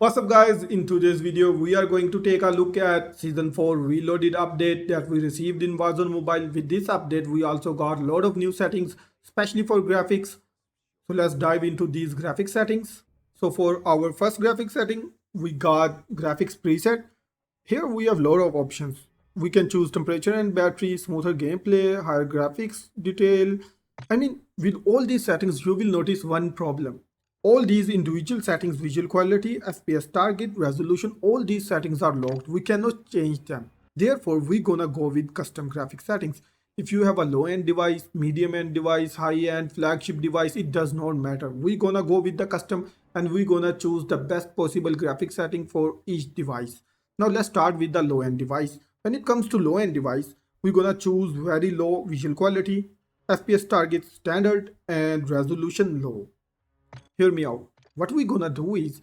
What's up guys, in today's video we are going to take a look at season 4 reloaded update that we received in Warzone Mobile. With this update we also got a lot of new settings especially for graphics. So let's dive into these graphic settings. So for our first graphic setting we got graphics preset. Here we have a lot of options. We can choose temperature and battery, smoother gameplay, higher graphics detail. With all these settings you will notice one problem. All these individual settings, visual quality, FPS target, resolution, all these settings are locked. We cannot change them. Therefore, we're gonna go with custom graphic settings. If you have a low-end device, medium-end device, high-end flagship device, it does not matter. We're gonna go with the custom and we're gonna choose the best possible graphic setting for each device. Now let's start with the low-end device. When it comes to low-end device, we're gonna choose very low visual quality, FPS target standard, and resolution low. Hear me out. What we're gonna do is,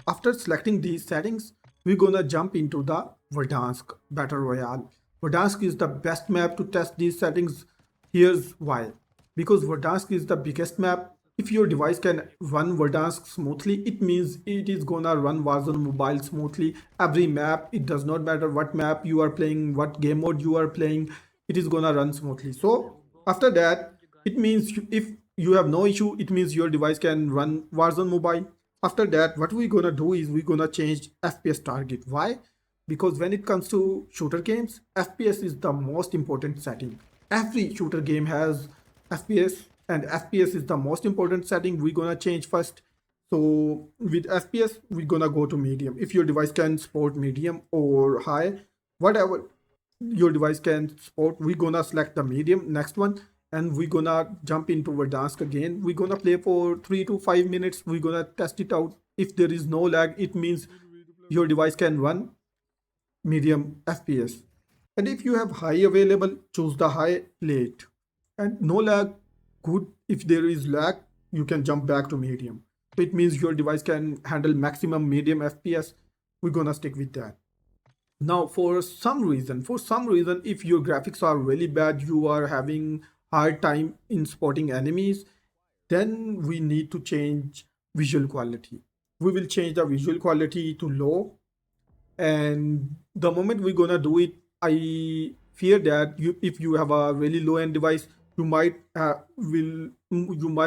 after selecting these settings, we're gonna jump into the Verdansk Battle Royale. Verdansk is the best map to test these settings. Here's why. Because Verdansk is the biggest map. If your device can run Verdansk smoothly, it means it is gonna run Warzone Mobile smoothly. Every map, it does not matter what map you are playing, what game mode you are playing, it is gonna run smoothly. So after that, it means if you have no issue, it means your device can run Warzone Mobile. After that, what we're gonna do is we're gonna change FPS target. Why? Because when it comes to shooter games, FPS is the most important setting. Every shooter game has FPS, and FPS is the most important setting. We're gonna change first. So with FPS, we're gonna go to medium. If your device can support medium or high, whatever your device can support, we're gonna select the medium. Next one, and we're gonna jump into Verdansk again. We're gonna play for 3 to 5 minutes. We're gonna test it out. If there is no lag, it means your device can run medium FPS. And if you have high available, choose the high, play it. And no lag, good. If there is lag, you can jump back to medium. It means your device can handle maximum medium FPS. We're gonna stick with that. Now for some reason, if your graphics are really bad, you are having hard time in spotting enemies, then we need to change visual quality. We will change the visual quality to low, and the moment we're gonna do it, I fear that if you have a really low end device, you might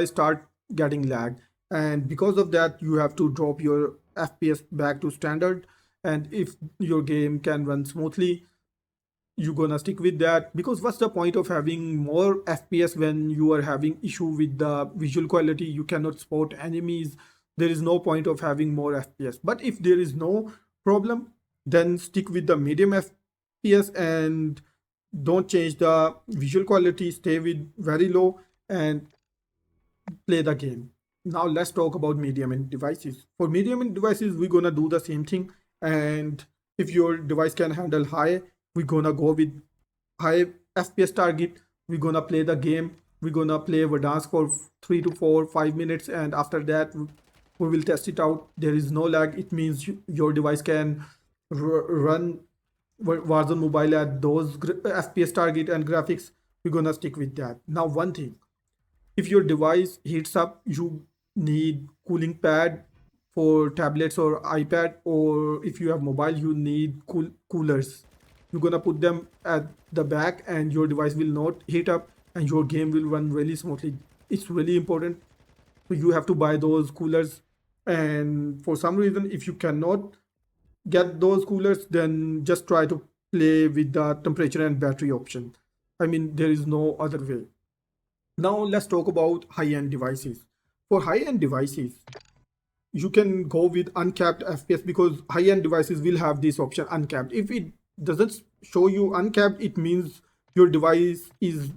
start getting lag, and because of that you have to drop your FPS back to standard. And if your game can run smoothly, you're gonna stick with that, because what's the point of having more FPS when you are having issue with the visual quality? You cannot spot enemies. There is no point of having more FPS. But if there is no problem, then stick with the medium FPS and don't change the visual quality. Stay with very low and play the game. Now let's talk about medium end devices. For medium end devices, we're gonna do the same thing. And if your device can handle high, we're gonna go with high FPS target. We're gonna play the game. We're gonna play Verdansk for 3 to 4 5 minutes, and after that we will test it out. There is no lag. It means your device can run Warzone Mobile at those FPS target and graphics. We're gonna stick with that. Now one thing, if your device heats up, you need cooling pad for tablets or iPad, or if you have mobile, you need coolers. You're gonna put them at the back and your device will not heat up and your game will run really smoothly. It's really important. So you have to buy those coolers. And for some reason, if you cannot get those coolers, then just try to play with the temperature and battery option. There is no other way. Now let's talk about high-end devices. For high-end devices, you can go with uncapped FPS, because high-end devices will have this option uncapped. If it doesn't show you uncapped, it means your device is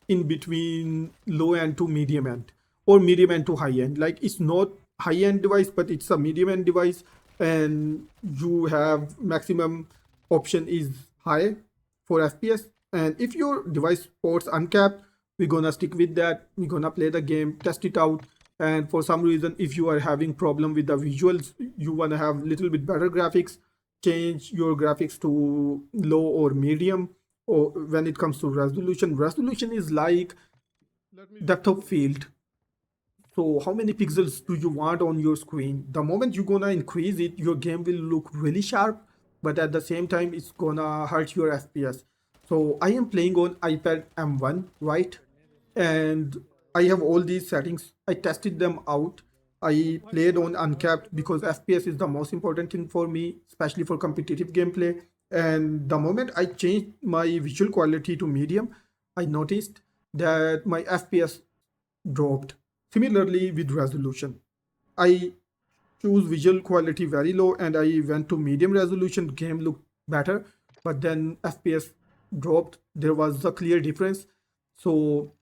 in between low end to medium end, or medium end to high end. Like, it's not high end device, but it's a medium end device, and you have maximum option is high for FPS. And if your device supports uncapped, we're gonna stick with that. We're gonna play the game, test it out. And for some reason, if you are having problem with the visuals, you want to have little bit better graphics, change your graphics to low or medium. Or when it comes to resolution is like depth of field. So how many pixels do you want on your screen? The moment you're gonna increase it, your game will look really sharp, but at the same time, it's gonna hurt your FPS. So I am playing on iPad M1, right? And I have all these settings. I tested them out. I played on uncapped because FPS is the most important thing for me, especially for competitive gameplay. And the moment I changed my visual quality to medium, I noticed that my FPS dropped. Similarly with resolution, I choose visual quality very low and I went to medium resolution. Game looked better, but then FPS dropped. There was a clear difference. So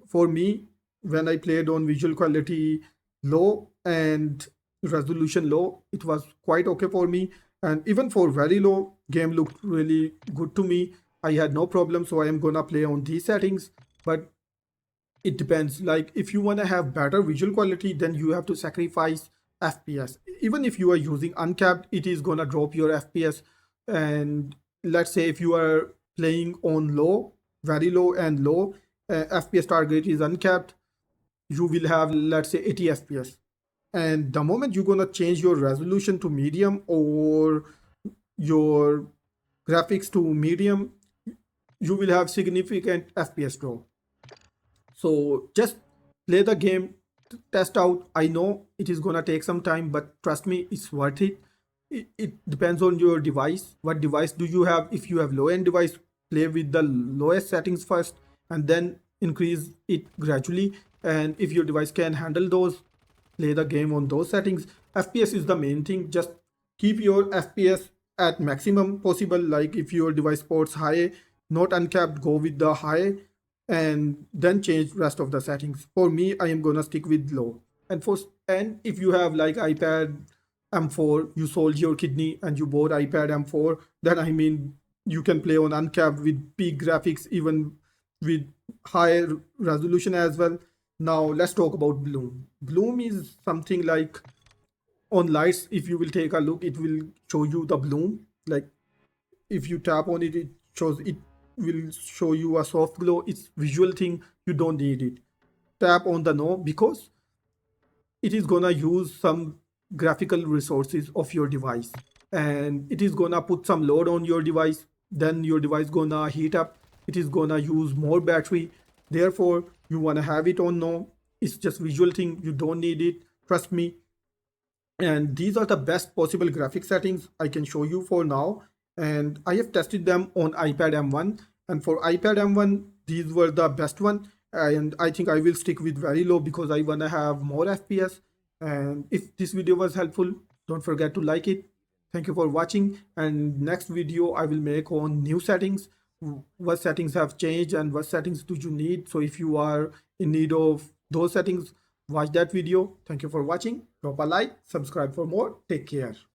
for me, when I played on visual quality low and resolution low, it was quite okay for me. And even for very low, game looked really good to me. I had no problem, so I am gonna play on these settings. But it depends. Like if you want to have better visual quality, then you have to sacrifice FPS. Even if you are using uncapped, it is gonna drop your FPS. And let's say if you are playing on low, very low and low, FPS target is uncapped, you will have, let's say, 80 FPS. And the moment you're gonna change your resolution to medium or your graphics to medium, you will have significant FPS drop. So just play the game, test out. I know it is gonna take some time, but trust me, it's worth it. It depends on your device. What device do you have? If you have low-end device, play with the lowest settings first and then increase it gradually. And if your device can handle those, play the game on those settings. FPS is the main thing. Just keep your FPS at maximum possible. Like if your device ports high, not uncapped, go with the high and then change rest of the settings. For me, I am gonna stick with low. And if you have like iPad M4, you sold your kidney and you bought iPad M4, then I mean you can play on uncapped with peak graphics, even with higher resolution as well. Now let's talk about bloom. Bloom is something like on lights. If you will take a look, it will show you the bloom. Like if you tap on it, it will show you a soft glow. It's visual thing, you don't need it. Tap on the no because it is gonna use some graphical resources of your device and it is gonna put some load on your device, then your device gonna heat up, it is gonna use more battery. Therefore you wanna have it on no. It's just visual thing, you don't need it, trust me. And these are the best possible graphic settings I can show you for now, and I have tested them on iPad M1, and for iPad M1 these were the best one, and I think I will stick with very low because I want to have more FPS. And if this video was helpful, don't forget to like it. Thank you for watching, and next video I will make on new settings, what settings have changed and what settings do you need. So if you are in need of those settings, watch that video. Thank you for watching. Drop a like, subscribe for more. Take care.